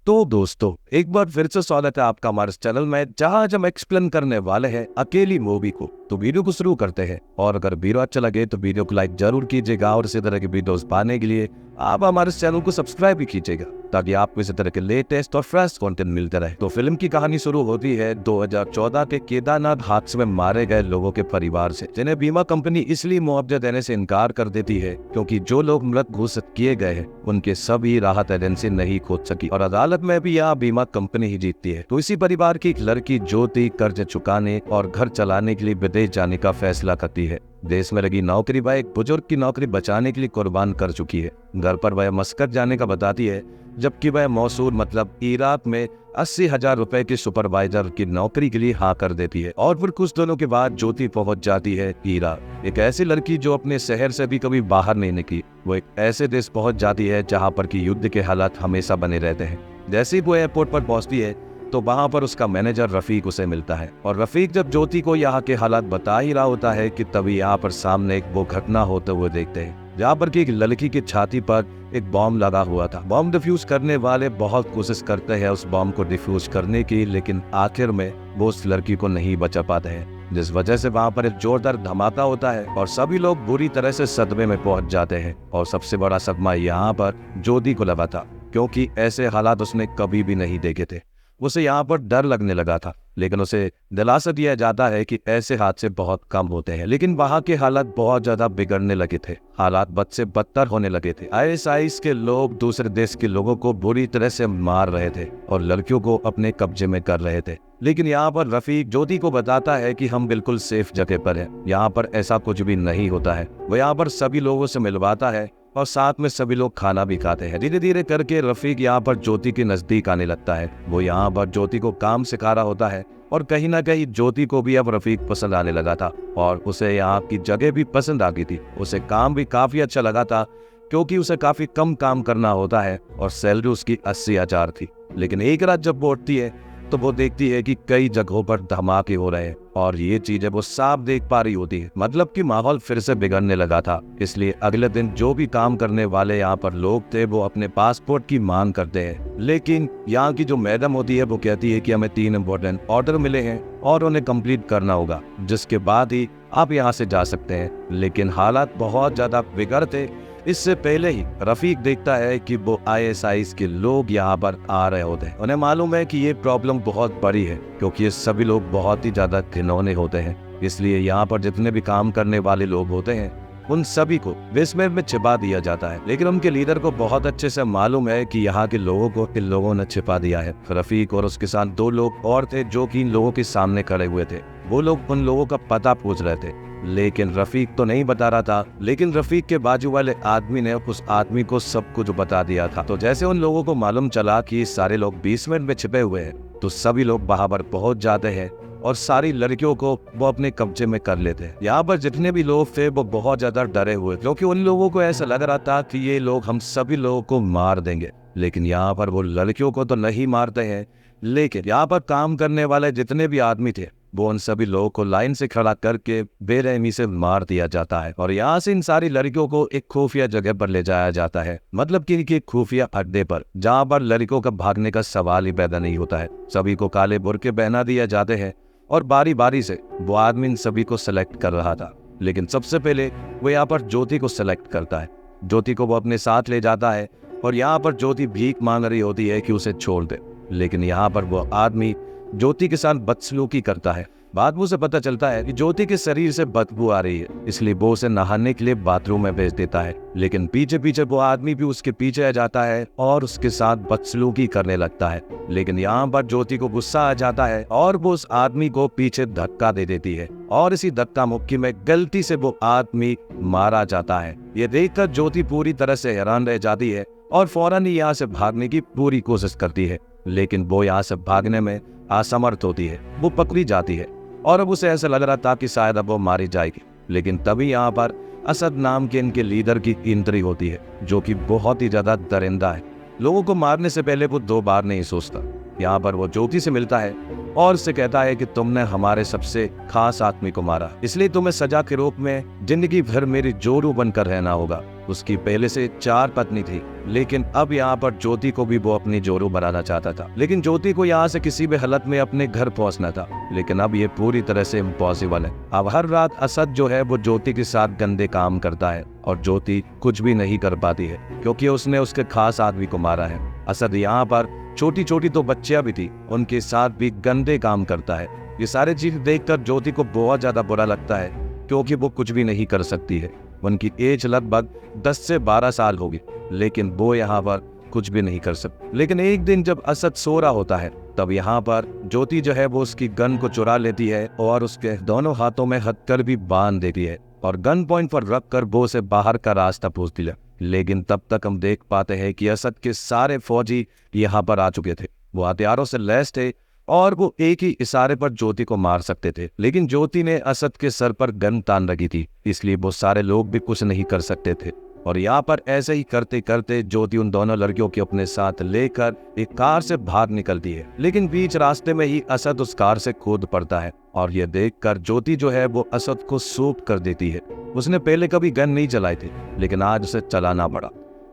तो दोस्तों, एक बार फिर से स्वागत है आपका हमारे इस चैनल में, जहां आज हम एक्सप्लेन करने वाले हैं अकेली मूवी को। तो वीडियो को शुरू करते हैं, और अगर वीडियो अच्छा लगे तो वीडियो को लाइक जरूर कीजिएगा, और इसी तरह के वीडियोस पाने के लिए आप हमारे इस चैनल को सब्सक्राइब भी कीजिएगा, ताकि आपको इसी तरह के लेटेस्ट और फ्रेश कंटेंट मिलते रहे। तो फिल्म की कहानी शुरू होती है 2014 के केदारनाथ हादसे में मारे गए लोगों के परिवार से, जिन्हें बीमा कंपनी इसलिए मुआवजा देने से इनकार कर देती है क्योंकि जो लोग मृत घोषित किए गए हैं उनके सभी राहत एजेंसी नहीं खोज सकी, और अदालत में भी यह बीमा कंपनी ही जीतती है। तो इसी परिवार की एक लड़की ज्योति कर्ज चुकाने और घर चलाने के लिए विदेश जाने का फैसला करती है। देश में लगी नौकरी वह एक बुजुर्ग की नौकरी बचाने के लिए कुर्बान कर चुकी है। घर पर वह मस्कत जाने का बताती है, जबकि वह मौसूल मतलब इराक में 80,000 रुपए की सुपरवाइजर की नौकरी के लिए हाँ कर देती है। और फिर कुछ दिनों के बाद ज्योति पहुंच जाती है इराक। एक ऐसी लड़की जो अपने शहर से भी कभी बाहर नहीं निकली, वो एक ऐसे देश पहुंच जाती है जहां पर की युद्ध के हालात हमेशा बने रहते हैं। जैसे ही वो एयरपोर्ट पर पहुंचती है तो वहां पर उसका मैनेजर रफीक उसे मिलता है, और रफीक जब ज्योति को यहाँ के हालात बता ही रहा होता है कि तभी यहाँ पर सामने एक वो घटना होते हुए देखते हैं, जहाँ पर कि एक लड़की की छाती पर एक बॉम्ब लगा हुआ था। बॉम्ब डिफ्यूज करने वाले बहुत कोशिश करते हैं उस बॉम्ब को डिफ्यूज करने की, लेकिन आखिर में वो उस लड़की को नहीं बचा पाते हैं, जिस वजह से वहाँ पर एक जोरदार धमाका होता है और सभी लोग बुरी तरह से सदमे में पहुंच जाते हैं। और सबसे बड़ा सदमा यहाँ पर ज्योति को लगा था, क्योंकि ऐसे हालात उसने कभी भी नहीं देखे थे। उसे यहाँ पर डर लगने लगा था, लेकिन उसे दिलासा दिया जाता है कि ऐसे हादसे बहुत कम होते हैं। लेकिन वहाँ के हालात बहुत ज्यादा बिगड़ने लगे थे, हालात बद से बदतर होने लगे थे। आईएसआईएस के लोग दूसरे देश के लोगों को बुरी तरह से मार रहे थे और लड़कियों को अपने कब्जे में कर रहे थे। लेकिन यहाँ पर रफीक ज्योति को बताता है कि हम बिल्कुल सेफ जगह पर हैं, यहाँ पर ऐसा कुछ भी नहीं होता है। वो यहाँ पर सभी लोगों से मिलवाता है और साथ में सभी लोग खाना भी खाते हैं। धीरे धीरे करके रफीक यहाँ पर ज्योति के नजदीक आने लगता है। वो यहाँ पर ज्योति को काम सिखा रहा होता है, और कहीं ना कहीं ज्योति को भी अब रफीक पसंद आने लगा था, और उसे यहाँ की जगह भी पसंद आ गई थी। उसे काम भी काफी अच्छा लगा था, क्योंकि उसे काफी कम काम करना होता है और सैलरी उसकी 80,000 थी। लेकिन एक रात जब वो उठती है तो वो देखती है कि कई जगहों पर धमाके हो रहे हैं, और ये चीजें वो साफ देख पा रही होती है, मतलब कि माहौल फिर से बिगड़ने लगा था। इसलिए अगले दिन जो भी काम करने वाले यहाँ पर लोग थे वो अपने पासपोर्ट की मांग करते हैं। लेकिन यहाँ की जो मैडम होती है वो कहती है कि हमें 3 इम्पोर्टेंट ऑर्डर मिले हैं और उन्हें कंप्लीट करना होगा, जिसके बाद ही आप यहाँ से जा सकते हैं। लेकिन हालात बहुत ज्यादा बिगड़ते इससे पहले ही रफीक देखता है कि वो आईएसआईएस के लोग यहाँ पर आ रहे होते हैं। उन्हें मालूम है कि ये प्रॉब्लम बहुत बड़ी है, क्योंकि ये सभी लोग बहुत ही ज्यादा घिनौने होते हैं। इसलिए यहाँ पर जितने भी काम करने वाले लोग होते हैं उन सभी को बेसमेंट में छिपा दिया जाता है। लेकिन उनके लीडर को बहुत अच्छे से मालूम है कि यहाँ के लोगों को इन लोगों ने छिपा दिया है। रफीक और उसके साथ 2 लोग और थे जो कि इन लोगों के सामने खड़े हुए थे। वो लोग उन लोगों का पता पूछ रहे थे, लेकिन रफीक तो नहीं बता रहा था। लेकिन रफीक के बाजू वाले आदमी ने उस आदमी को सब कुछ बता दिया था। तो जैसे उन लोगों को मालूम चला कि सारे लोग बेसमेंट में छिपे हुए हैं, तो सभी लोग वहां पर पहुंच जाते हैं और सारी लड़कियों को वो अपने कब्जे में कर लेते हैं। यहाँ पर जितने भी लोग थे वो बहुत ज्यादा डरे हुए, क्योंकि उन लोगों को ऐसा लग रहा था कि ये लोग हम सभी लोगों को मार देंगे। लेकिन यहाँ पर वो लड़कियों को तो नहीं मारते हैं, लेकिन यहाँ पर काम करने वाले जितने भी आदमी थे वो उन सभी लोगों को लाइन से खड़ा करके बेरहमी से मार दिया जाता है। और यहाँ से इन सारी लड़कियों को एक खुफिया जगह पर ले जाया जाता है, मतलब कि एक खुफिया अड्डे पर, जहाँ पर लड़कियों का भागने का सवाल ही पैदा नहीं होता है। सभी को काले बुर्के पहना दिया जाते हैं और बारी बारी से वो आदमी इन सभी को सेलेक्ट कर रहा था। लेकिन सबसे पहले वो यहाँ पर ज्योति को सेलेक्ट करता है। ज्योति को वो अपने साथ ले जाता है, और यहाँ पर ज्योति भीख मांग रही होती है कि उसे छोड़ दे। लेकिन यहाँ पर वो आदमी ज्योति के साथ बदसलूकी करता है। बाद में उसे पता चलता है कि ज्योति के शरीर से बदबू आ रही है, इसलिए वो उसे नहाने के लिए बाथरूम में भेज देता है। लेकिन पीछे पीछे वो आदमी भी उसके पीछे आ जाता है और उसके साथ बदसलूकी करने लगता है। लेकिन यहाँ पर ज्योति को गुस्सा आ जाता है और वो उस आदमी को पीछे धक्का दे देती है, और इसी धक्का मुक्की में गलती से वो आदमी मारा जाता है। ये देखकर ज्योति पूरी तरह से हैरान रह जाती है और फौरन ही यहाँ से भागने की पूरी कोशिश करती है। लेकिन वो यहाँ से भागने में असमर्थ होती है, वो पकड़ी जाती है, और अब उसे ऐसा लग रहा था कि शायद अब वो मारी जाएगी। लेकिन तभी यहाँ पर असद नाम के इनके लीडर की एंट्री होती है, जो कि बहुत ही ज्यादा दरिंदा है। लोगों को मारने से पहले वो 2 बार नहीं सोचता। यहाँ पर वो ज्योति से मिलता है और उससे कहता है कि तुमने हमारे सबसे खास आदमी को मारा, इसलिए तुम्हें सजा के रूप में जिंदगी भर मेरी जोरू बनकर रहना होगा। उसकी पहले से 4 पत्नी थी, लेकिन अब यहाँ पर ज्योति को भी वो अपनी जोरू बनाना चाहता था। लेकिन ज्योति को यहाँ से किसी भी हालत में अपने घर पहुँचना था, लेकिन अब ये पूरी तरह से इम्पॉसिबल है। अब हर रात असद जो है वो ज्योति के साथ गंदे काम करता है और ज्योति कुछ भी नहीं कर पाती है, क्योंकि उसने उसके खास आदमी को मारा है। असद यहाँ पर छोटी छोटी तो बच्चियां भी थी, उनके साथ भी गंदे काम करता है। ये सारी चीज देखकर ज्योति को बहुत ज्यादा बुरा लगता है, क्योंकि वो कुछ भी नहीं कर सकती है। उनकी एज लगभग 10 से 12 साल होगी, लेकिन वो यहाँ पर कुछ भी नहीं कर सकती। लेकिन एक दिन जब असद सो रहा होता है, तब यहाँ पर ज्योति जो है वो उसकी गन को चुरा लेती है और उसके दोनों हाथों में हथकड़ भी बांध देती है और गन पॉइंट पर रखकर वो उसे बाहर का रास्ता पूछती है। लेकिन तब तक हम देख पाते हैं कि असद के सारे फौजी यहाँ पर आ चुके थे। वो हथियारों से लैस थे और वो एक ही इशारे पर ज्योति को मार सकते थे, लेकिन ज्योति ने असद के सर पर गन तान रखी थी, इसलिए वो सारे लोग भी कुछ नहीं कर सकते थे। और यहाँ पर ऐसे ही करते करते ज्योति उन दोनों लड़कियों को अपने साथ लेकर एक कार से बाहर निकलती है, लेकिन बीच रास्ते में ही असद उस कार से कूद पड़ता है और ये देखकर ज्योति जो है वो असद को सूप कर देती है। उसने पहले कभी गन नहीं चलाई थी, लेकिन आज उसे चलाना पड़ा।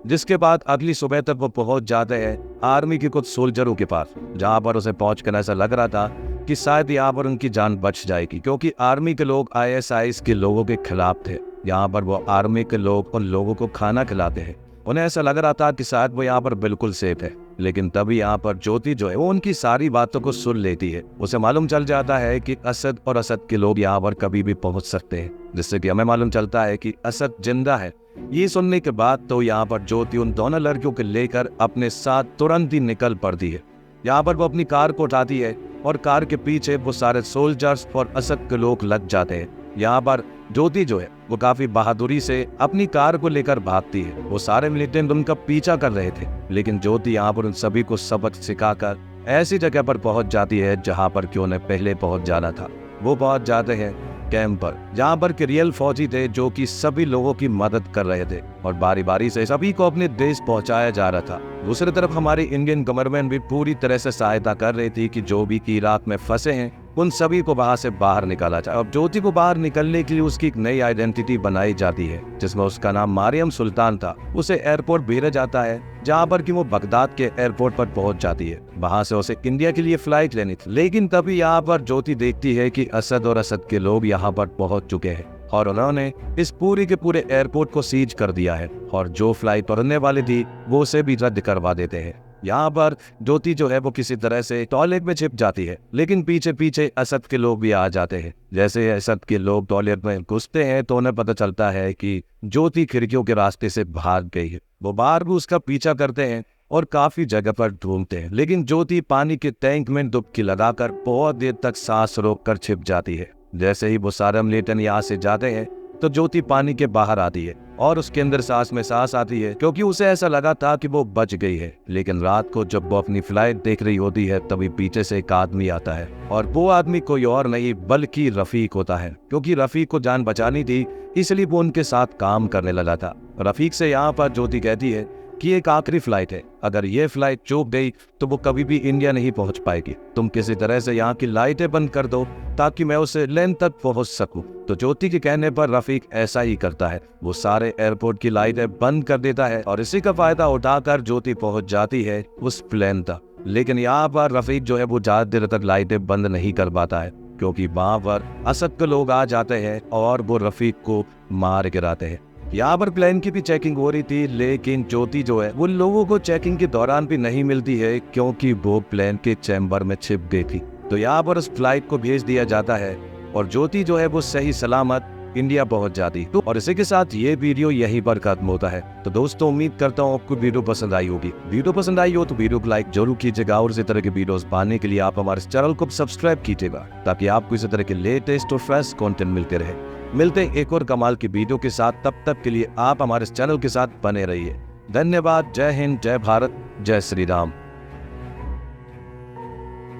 जिसके बाद अगली सुबह तक वो पहुंच जाते हैं आर्मी के कुछ सोल्जरों के पास, जहां पर उसे पहुंचकर ऐसा लग रहा था कि शायद यहाँ पर उनकी जान बच जाएगी, क्योंकि आर्मी के लोग ISIS के लोगों के खिलाफ थे। यहाँ पर वो आर्मी के लोग उन लोगों को खाना खिलाते हैं। उन्हें ऐसा लग रहा था कि शायद वो यहाँ पर बिल्कुल सेफ है, लेकिन तभी यहाँ पर ज्योति जो है वो उनकी सारी बातों को सुन लेती है। उसे मालूम चल जाता है कि असद और असद के लोग यहाँ पर कभी भी पहुंच सकते हैं, जिससे कि हमें मालूम चलता है कि असद जिंदा है। ये सुनने के बाद तो यहाँ पर ज्योति उन दोनों लड़कियों को लेकर अपने साथ तुरंत ही निकल पड़ती है। यहाँ पर वो अपनी कार को उठाती है और कार के पीछे वो सारे सोल्जर्स और असद के लोग लग जाते हैं। यहाँ पर ज्योति जो है वो काफी बहादुरी से अपनी कार को लेकर भागती है। वो सारे मिलिटेंट उनका पीछा कर रहे थे, लेकिन ज्योति यहाँ पर उन सभी को सबक सिखाकर ऐसी जगह पर पहुंच जाती है जहां पर कि उन्हें पहले पहुंच जाना था। वो पहुंच जाते हैं कैंप पर, जहां पर के रियल फौजी थे जो कि सभी लोगों की मदद कर रहे थे और बारी बारी से सभी को अपने देश पहुंचाया जा रहा था। दूसरी तरफ हमारी इंडियन गवर्नमेंट भी पूरी तरह से सहायता कर रही थी कि जो भी की इराक में फंसे हैं उन सभी को वहां से बाहर निकाला जाए। अब ज्योति को बाहर निकलने के लिए उसकी एक नई आइडेंटिटी बनाई जाती है, जिसमें उसका नाम मारियम सुल्तान था। उसे एयरपोर्ट भेजा जाता है, जहां पर कि वो बगदाद के एयरपोर्ट पर पहुंच जाती है। वहां से उसे इंडिया के लिए फ्लाइट लेनी थी, लेकिन तभी यहाँ पर ज्योति देखती है कि असद और असद के लोग यहाँ पर पहुंच चुके हैं और उन्होंने इस पूरी के पूरे एयरपोर्ट को सीज कर दिया है और जो फ्लाइट उड़ने वाली थी वो उसे भी रद्द करवा देते हैं। यहाँ पर ज्योति जो है वो किसी तरह से टॉयलेट में छिप जाती है, लेकिन पीछे पीछे असद के लोग भी आ जाते हैं। जैसे असद के लोग टॉयलेट में घुसते हैं तो उन्हें पता चलता है कि ज्योति खिड़कियों के रास्ते से भाग गई है। वो बाहर भी उसका पीछा करते हैं और काफी जगह पर ढूंढते हैं, लेकिन ज्योति पानी के टैंक में डुबकी लगाकर बहुत देर तक सांस रोककर छिप जाती है। जैसे ही वो सारे मिलिटेंट यहाँ से जाते हैं तो ज्योति पानी के बाहर आती है और उसके अंदर सांस में सांस आती है, क्योंकि उसे ऐसा लगा था कि वो बच गई है। लेकिन रात को जब वो अपनी फ्लाइट देख रही होती है तभी पीछे से एक आदमी आता है और वो आदमी कोई और नहीं बल्कि रफीक होता है। क्योंकि रफीक को जान बचानी थी, इसलिए वो उनके साथ काम करने लगा था। रफीक से यहाँ पर ज्योति कहती है कि एक आखिरी फ्लाइट है, अगर ये फ्लाइट चूक गई तो वो कभी भी इंडिया नहीं पहुंच पाएगी। तुम किसी तरह से यहाँ की लाइटें बंद कर दो ताकि मैं उसे लेन तक पहुंच सकूं। तो ज्योति के कहने पर रफीक ऐसा ही करता है। वो सारे एयरपोर्ट की लाइटें बंद कर देता है और इसी का फायदा उठाकर ज्योति पहुंच जाती है उस प्लेन तक। लेकिन यहाँ पर रफीक जो है वो ज्यादा देर तक लाइटें बंद नहीं कर पाता है, क्योंकि वहां पर असद के लोग आ जाते हैं और वो रफीक को मार गिराते हैं। यहाँ पर प्लेन की भी चेकिंग हो रही थी, लेकिन ज्योति जो है वो लोगों को चेकिंग के दौरान भी नहीं मिलती है, क्योंकि वो प्लेन के चैम्बर में छिप गई थी। तो यहाँ पर उस फ्लाइट को भेज दिया जाता है और ज्योति जो है वो सही सलामत इंडिया पहुंच जाती। तो और इसी के साथ ये वीडियो यहीं पर खत्म होता है। तो दोस्तों उम्मीद करता हूँ आपको वीडियो पसंद आई होगी। वीडियो पसंद आई हो तो वीडियो को लाइक जरूर कीजिएगा और इसी तरह के वीडियोस पाने के लिए आप हमारे चैनल को सब्सक्राइब कीजिएगा, ताकि आपको इसी तरह के लेटेस्ट और फ्रेश कंटेंट मिलते रहे। मिलते हैं एक और कमाल की वीडियो के साथ, तब तक के लिए आप हमारे चैनल के साथ बने रहिए। धन्यवाद। जय हिंद, जय भारत, जय श्री राम।